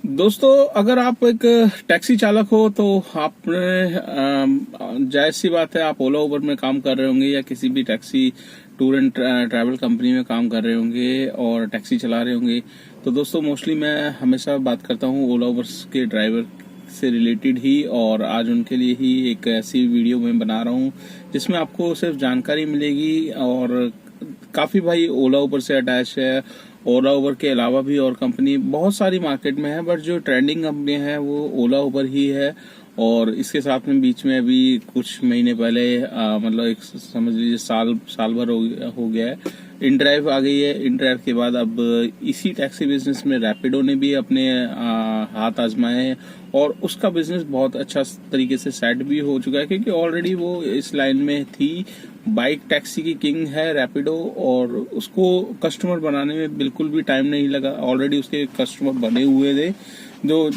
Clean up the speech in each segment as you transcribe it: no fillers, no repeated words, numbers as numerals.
दोस्तों, अगर आप एक टैक्सी चालक हो तो आपने जायज सी बात है, आप ओला उबर में काम कर रहे होंगे या किसी भी taxi tour and travel company में काम कर रहे होंगे और टैक्सी चला रहे होंगे। तो दोस्तों, मोस्टली मैं हमेशा बात करता हूँ ओला उबर के ड्राइवर से रिलेटेड ही, और आज उनके लिए ही एक ऐसी वीडियो मैं बना रहा हूँ जिसमें आपको सिर्फ जानकारी मिलेगी। और काफी भाई ओला उबर से अटैच है। ओला उबर के अलावा भी और कंपनी बहुत सारी मार्केट में है, बट जो ट्रेंडिंग कंपनी है वो ओला उबर ही है। और इसके साथ में बीच में अभी कुछ महीने पहले मतलब एक समझ लीजिए साल भर हो गया है, इन ड्राइव आ गई है। इन ड्राइव के बाद अब इसी टैक्सी बिजनेस में रैपिडो ने भी अपने हाथ आजमाए हैं और उसका बिजनेस बहुत अच्छा तरीके से सेट भी हो चुका है, क्योंकि ऑलरेडी वो इस लाइन में थी। बाइक टैक्सी की किंग है रैपिडो, और उसको कस्टमर बनाने में बिल्कुल भी टाइम नहीं लगा। ऑलरेडी उसके कस्टमर बने हुए थे, जो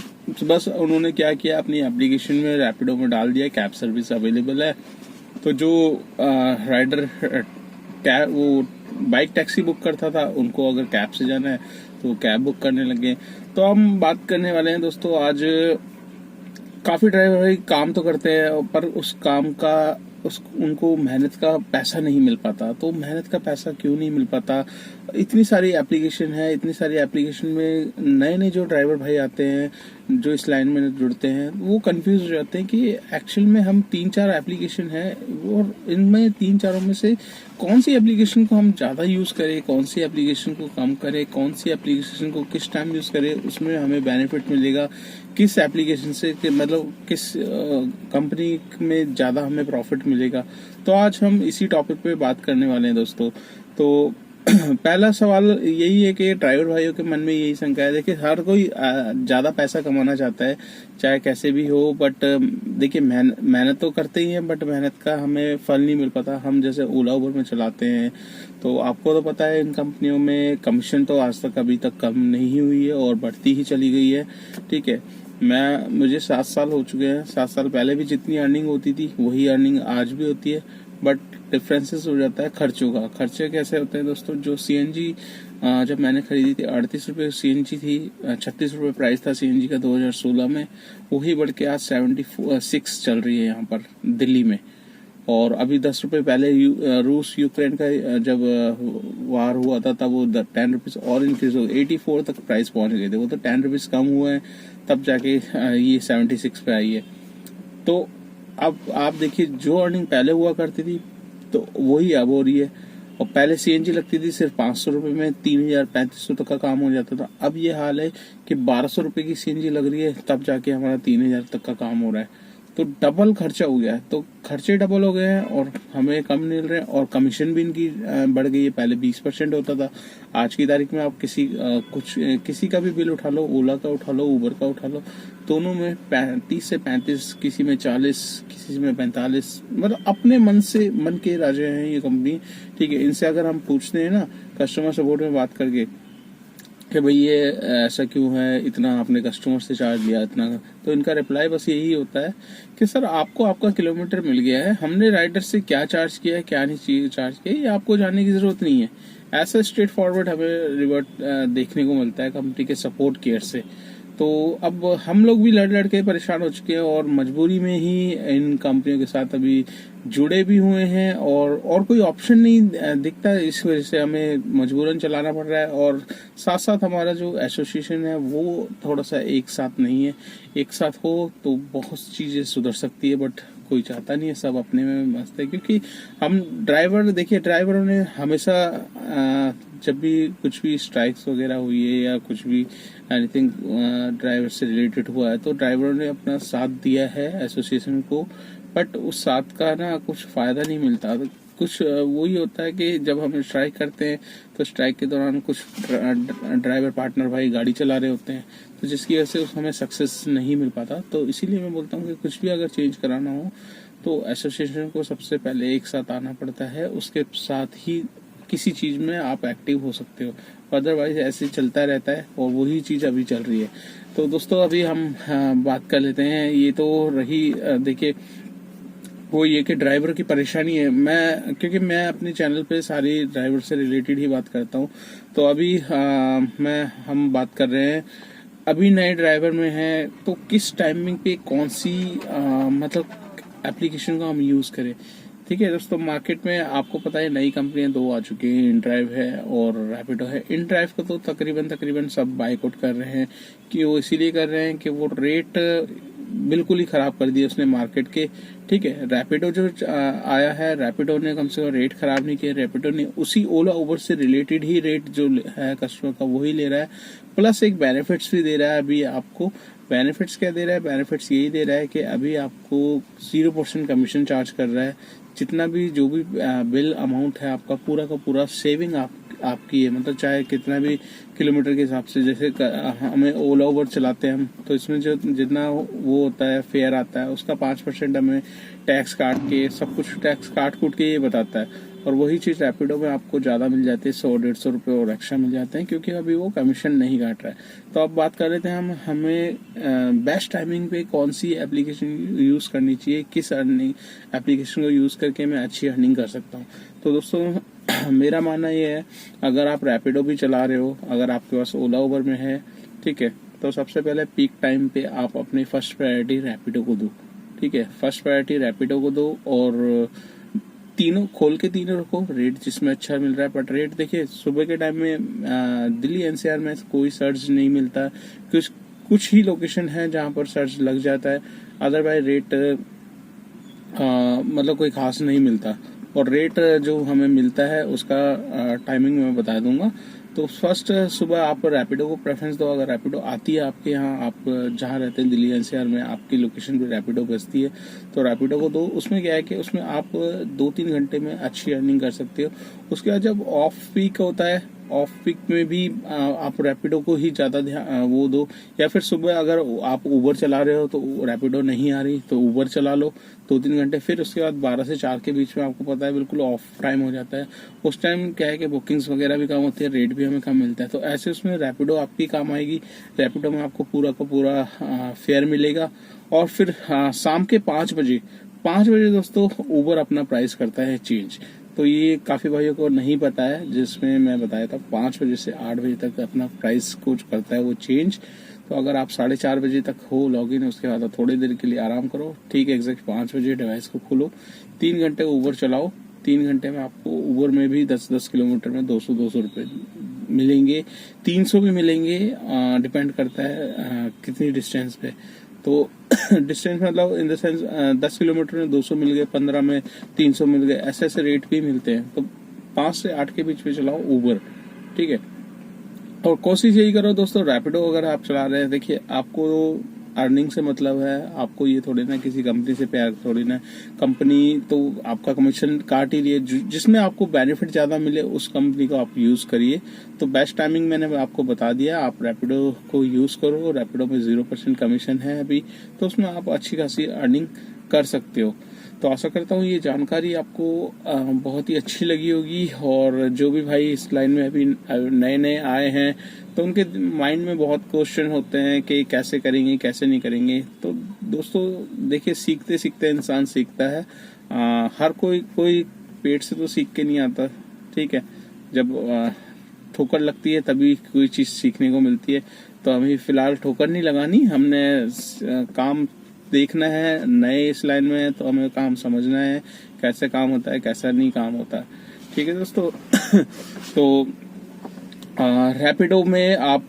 बस उन्होंने क्या किया, अपनी एप्लीकेशन में रैपिडो में डाल दिया कैब सर्विस अवेलेबल है। तो जो राइडर कैब वो बाइक टैक्सी बुक करता था, उनको अगर कैब से जाना है तो वो कैब बुक करने लगे। तो हम बात करने वाले हैं दोस्तों आज, काफी ड्राइवर भाई काम तो करते हैं पर उस काम का उनको मेहनत का पैसा नहीं मिल पाता। तो मेहनत का पैसा क्यों नहीं मिल पाता? इतनी सारी एप्लीकेशन है, इतनी सारी एप्लीकेशन में नए नए जो ड्राइवर भाई आते हैं, जो इस लाइन में जुड़ते हैं, वो कंफ्यूज हो जाते हैं कि एक्चुअल में हम 3-4 एप्लीकेशन है और इनमें 3-4 में से कौन सी एप्लीकेशन को हम ज्यादा यूज करें, कौन सी एप्लीकेशन को कम करें, कौन सी एप्लीकेशन को किस टाइम यूज करें, उसमें हमें बेनिफिट मिलेगा, किस एप्लीकेशन से मतलब किस कंपनी में ज्यादा हमें प्रॉफिट मिलेगा। तो आज हम इसी टॉपिक पे बात करने वाले हैं दोस्तों। तो पहला सवाल यही है कि ड्राइवर भाइयों के मन में यही शंका है। देखिए, हर कोई ज्यादा पैसा कमाना चाहता है, चाहे कैसे भी हो, बट देखिए मेहनत तो करते ही हैं, बट मेहनत का हमें फल नहीं मिल पाता। हम जैसे ओला उबर में चलाते हैं तो आपको तो पता है, इन कंपनियों में कमीशन तो आज तक अभी तक कम नहीं हुई है और बढ़ती ही चली गई है। ठीक है, मुझे 7 साल हो चुके हैं। 7 साल पहले भी जितनी अर्निंग होती थी वही अर्निंग आज भी होती है, बट डिफरेंसेस हो जाता है खर्चों का। खर्चे कैसे होते हैं दोस्तों? जो सीएनजी जब मैंने खरीदी थी 38 रुपए सीएनजी थी, 36 रुपए प्राइस था सीएनजी का 2016 में, वही बढ़ के आज 76 चल रही है यहाँ पर दिल्ली में। और अभी 10 रुपए पहले रूस यूक्रेन का जब वार हुआ था तब वो 10 रुपीज और इंक्रीज हो, 84 तक प्राइस पहुंच गए थे। वो तो 10 रुपीज कम हुए हैं, तब जाके ये 76 पे आई है। तो अब आप देखिए, जो अर्निंग पहले हुआ करती थी तो वही अब हो रही है। और पहले सीएनजी लगती थी सिर्फ 500 रुपए में 3000-3500 तक का काम हो जाता था। अब ये हाल है कि 1200 रुपए की सीएनजी लग रही है, तब जाके हमारा 3000 तक का काम हो रहा है। तो डबल खर्चा हो गया है। तो खर्चे डबल हो गए हैं और हमें कम मिल रहे हैं, और कमीशन भी इनकी बढ़ गई है। पहले 20% होता था, आज की तारीख में आप किसी का भी बिल उठा लो, ओला का उठा लो, उबर का उठा लो, दोनों में 35 से 35, किसी में 40, किसी में 45, मतलब अपने मन के राजे हैं ये कंपनी। ठीक है, इनसे अगर हम पूछते हैं ना कस्टमर सपोर्ट में बात करके कि भाई ये ऐसा क्यों है, इतना आपने कस्टमर से चार्ज लिया इतना, तो इनका रिप्लाई बस यही होता है कि सर आपको आपका किलोमीटर मिल गया है, हमने राइडर से क्या चार्ज किया है क्या नहीं चार्ज किया ये आपको जानने की जरूरत नहीं है। ऐसा स्ट्रेट फॉरवर्ड हमें रिवर्ट देखने को मिलता है कंपनी के सपोर्ट केयर से। तो अब हम लोग भी लड़ के परेशान हो चुके हैं और मजबूरी में ही इन कंपनियों के साथ अभी जुड़े भी हुए हैं, और कोई ऑप्शन नहीं दिखता, इस वजह से हमें मजबूरन चलाना पड़ रहा है। और साथ साथ हमारा जो एसोसिएशन है वो थोड़ा सा एक साथ नहीं है। एक साथ हो तो बहुत चीजें सुधर सकती है, बट कोई चाहता नहीं है, सब अपने में मस्त है। क्योंकि हम ड्राइवर, देखिए ड्राइवरों ने हमेशा जब भी कुछ भी स्ट्राइक्स वगैरह हुई है या कुछ भी एनीथिंग ड्राइवर से रिलेटेड हुआ है, तो ड्राइवरों ने अपना साथ दिया है एसोसिएशन को, बट उस साथ का ना कुछ फायदा नहीं मिलता। कुछ वही होता है कि जब हम स्ट्राइक करते हैं तो स्ट्राइक के दौरान कुछ ड्राइवर पार्टनर भाई गाड़ी चला रहे होते हैं, तो जिसकी वजह से हमें सक्सेस नहीं मिल पाता। तो इसीलिए मैं बोलता हूँ कि कुछ भी अगर चेंज कराना हो तो एसोसिएशन को सबसे पहले एक साथ आना पड़ता है, उसके साथ ही किसी चीज में आप एक्टिव हो सकते हो, अदरवाइज ऐसे चलता रहता है। और वही चीज अभी चल रही है। तो दोस्तों, अभी हम बात कर लेते हैं। ये तो रही देखिए वो ये कि ड्राइवर की परेशानी है। क्योंकि मैं अपने चैनल पे सारी ड्राइवर से रिलेटेड ही बात करता हूँ। तो अभी हम बात कर रहे हैं अभी नए ड्राइवर में हैं तो किस टाइमिंग पे कौन सी मतलब एप्लीकेशन को हम यूज करें। ठीक है दोस्तों, मार्केट में आपको पता है नई कंपनियां दो आ चुकी हैं, इनड्राइव है और रैपिडो है। इनड्राइव को तो तकरीबन सब बाइकआउट कर रहे हैं कि वो इसीलिए कर रहे हैं कि वो रेट बिल्कुल ही खराब कर दिए उसने मार्केट के। ठीक है, रैपिडो जो आया है, रैपिडो ने कम से कम रेट खराब नहीं किया। रैपिडो ने उसी ओला उबर से रिलेटेड ही रेट जो है कस्टमर का वही ले रहा है, प्लस एक बेनिफिट्स भी दे रहा है अभी आपको। बेनिफिट्स क्या दे रहा है? बेनिफिट्स यही दे रहा है कि अभी आपको 0% कमीशन चार्ज कर रहा है। जितना भी जो भी बिल अमाउंट है आपका पूरा का पूरा सेविंग आपकी है। मतलब चाहे कितना भी किलोमीटर के हिसाब से, जैसे हमें ओला उबर चलाते हैं हम, तो इसमें जो जितना वो होता है फेयर आता है उसका 5% हमें टैक्स काट के, सब कुछ टैक्स काट कूट के ये बताता है। और वही चीज रैपिडो में आपको ज्यादा मिल जाती है, 100-150 रुपये और एक्स्ट्रा मिल जाते हैं, क्योंकि अभी वो कमीशन नहीं काट रहा है। तो अब बात कर लेते हैं हमें बेस्ट टाइमिंग पे कौन सी एप्लीकेशन यूज करनी चाहिए, किस अर्निंग एप्लीकेशन को यूज करके मैं अच्छी अर्निंग कर सकता हूँ। तो दोस्तों मेरा मानना ये है, अगर आप रैपिडो भी चला रहे हो, अगर आपके पास ओला उबर में है, ठीक है, तो सबसे पहले पीक टाइम पे आप अपनी फर्स्ट प्रायोरिटी रैपिडो को दो। ठीक है, फर्स्ट प्रायोरिटी रैपिडो को दो और तीनों खोल के तीनों रखो, रेट जिसमें अच्छा मिल रहा है। बट रेट देखिए, सुबह के टाइम में दिल्ली एनसीआर में कोई सर्च नहीं मिलता, कुछ ही लोकेशन है जहां पर सर्च लग जाता है, अदरवाइज रेट मतलब कोई खास नहीं मिलता। और रेट जो हमें मिलता है उसका टाइमिंग मैं बता दूंगा। तो फर्स्ट सुबह आप रैपिडो को प्रेफरेंस दो। अगर रैपिडो आती है आपके यहाँ, आप जहाँ रहते हैं दिल्ली एनसीआर में, आपकी लोकेशन पे रैपिडो बजती है, तो रैपिडो को दो। उसमें क्या है कि उसमें आप 2-3 घंटे में अच्छी अर्निंग कर सकते हो। उसके बाद जब ऑफ पीक होता है, ऑफ पीक में भी आप रैपिडो को ही ज्यादा ध्यान वो दो। या फिर सुबह अगर आप उबर चला रहे हो तो रैपिडो नहीं आ रही तो उबर चला लो 2-3 घंटे। फिर उसके बाद 12 से 4 के बीच में आपको पता है बिल्कुल ऑफ टाइम हो जाता है। उस टाइम क्या है कि बुकिंग्स वगैरह भी कम होती है, रेट भी हमें कम मिलता है। तो ऐसे उसमें रैपिडो आपकी काम आएगी। रैपिडो में आपको पूरा का पूरा फेयर मिलेगा। और फिर शाम के 5 बजे दोस्तों उबर अपना प्राइस करता है चेंज। तो ये काफी भाइयों को नहीं पता है, जिसमें मैं बताया था 5 बजे से 8 बजे तक अपना प्राइस कुछ करता है वो चेंज। तो अगर आप 4:30 बजे तक हो लॉगिन, उसके बाद थोड़ी देर के लिए आराम करो। ठीक है, एग्जैक्ट 5 बजे डिवाइस को खोलो, 3 घंटे उबर चलाओ। 3 घंटे में आपको उबर में भी 10-10 किलोमीटर में 200-200 रुपये मिलेंगे, 300 भी मिलेंगे, डिपेंड करता है कितनी डिस्टेंस पे। तो डिस्टेंस मतलब इन द सेंस 10 किलोमीटर में 200 मिल गए, 15 में 300 मिल गए, ऐसे ऐसे रेट भी मिलते हैं। तो 5 से 8 के बीच में चलाओ उबर। ठीक है, और कोशिश यही करो दोस्तों, रैपिडो अगर आप चला रहे हैं, देखिए आपको अर्निंग से मतलब है, आपको ये थोड़ी ना किसी कंपनी से प्यार, थोड़ी ना कंपनी तो आपका कमीशन काट ही रही है। जिसमें आपको बेनिफिट ज्यादा मिले उस कंपनी को आप यूज करिए। तो बेस्ट टाइमिंग मैंने आपको बता दिया, आप रैपिडो को यूज करो। रैपिडो में 0% कमीशन है अभी, तो उसमें आप अच्छी खासी अर्निंग कर सकते हो। तो आशा करता हूँ ये जानकारी आपको बहुत ही अच्छी लगी होगी। और जो भी भाई इस लाइन में अभी नए नए आए हैं, तो उनके माइंड में बहुत क्वेश्चन होते हैं कि कैसे करेंगे कैसे नहीं करेंगे। तो दोस्तों देखिए, सीखते सीखते इंसान सीखता है। हर कोई पेट से तो सीख के नहीं आता। ठीक है, जब ठोकर लगती है तभी कोई चीज सीखने को मिलती है। तो हमें फिलहाल ठोकर नहीं लगानी, हमने काम देखना है। नए इस लाइन में है तो हमें काम समझना है, कैसे काम होता है कैसा नहीं काम होता है। ठीक है दोस्तों तो रैपिडो में आप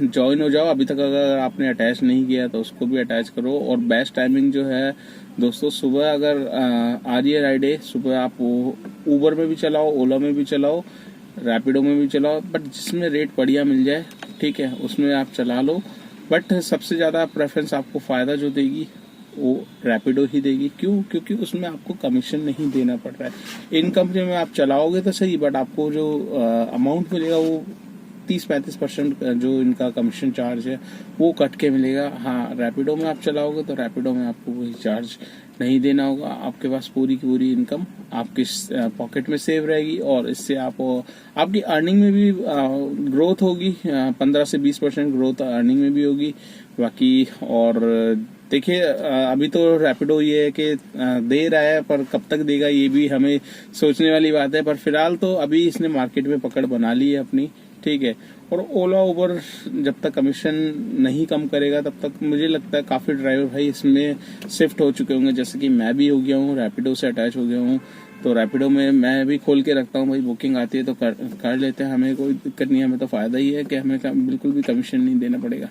ज्वाइन हो जाओ। अभी तक अगर आपने अटैच नहीं किया तो उसको भी अटैच करो। और बेस्ट टाइमिंग जो है दोस्तों, सुबह अगर आ रही है राइड, सुबह आप उबर में भी चलाओ, ओला में भी चलाओ, रैपिडो में भी चलाओ, बट जिसमें रेट बढ़िया मिल जाए, ठीक है, उसमें आप चला लो। बट सबसे ज्यादा प्रेफरेंस आपको फायदा जो देगी वो रैपिडो ही देगी। क्यों? क्योंकि उसमें आपको कमीशन नहीं देना पड़ रहा है। इन कंपनी में आप चलाओगे तो सही, बट आपको जो अमाउंट मिलेगा वो 30-35% जो इनका कमीशन चार्ज है वो कट के मिलेगा। हाँ, रैपिडो में आप चलाओगे तो रैपिडो में आपको कोई चार्ज नहीं देना होगा। आपके पास पूरी की पूरी इनकम आपकी पॉकेट में सेव रहेगी। और इससे आपकी अर्निंग में भी ग्रोथ होगी, 15 से 20% ग्रोथ अर्निंग में भी होगी। बाकी और देखिए, अभी तो रैपिडो ये है कि दे रहा है, पर कब तक देगा ये भी हमें सोचने वाली बात है। पर फिलहाल तो अभी इसने मार्केट में पकड़ बना ली है अपनी। ठीक है। और ओला उबर जब तक कमीशन नहीं कम करेगा तब तक मुझे लगता है काफी ड्राइवर भाई इसमें शिफ्ट हो चुके होंगे, जैसे कि मैं भी हो गया हूँ, रैपिडो से अटैच हो गया हूँ। तो रैपिडो में मैं भी खोल के रखता हूँ भाई, बुकिंग आती है तो कर लेते हैं, हमें कोई दिक्कत नहीं है, हमें तो फायदा ही है कि हमें बिल्कुल भी कमीशन नहीं देना पड़ेगा।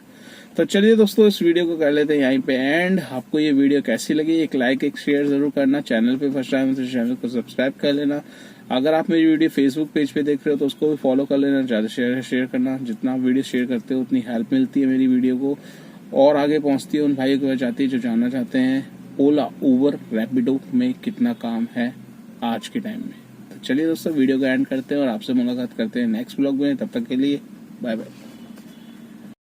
तो चलिए दोस्तों, इस वीडियो को कर लेते हैं यहीं पे एंड। आपको ये वीडियो कैसी लगी, एक लाइक एक शेयर जरूर करना, चैनल पे फर्स्ट टाइम तो चैनल को सब्सक्राइब कर लेना। अगर आप मेरी वीडियो फेसबुक पेज पे देख रहे हो तो उसको भी फॉलो कर लेना, ज्यादा शेयर करना, जितना आप वीडियो शेयर करते हो उतनी हेल्प मिलती है मेरी वीडियो को और आगे पहुंचती है उन भाइयों को जाती है जो जानना चाहते हैं ओला उबर रैपिडो में कितना काम है आज के टाइम में। तो चलिए दोस्तों, वीडियो को एंड करते हैं और आपसे मुलाकात करते हैं नेक्स्ट ब्लॉग में। तब तक के लिए बाय बाय।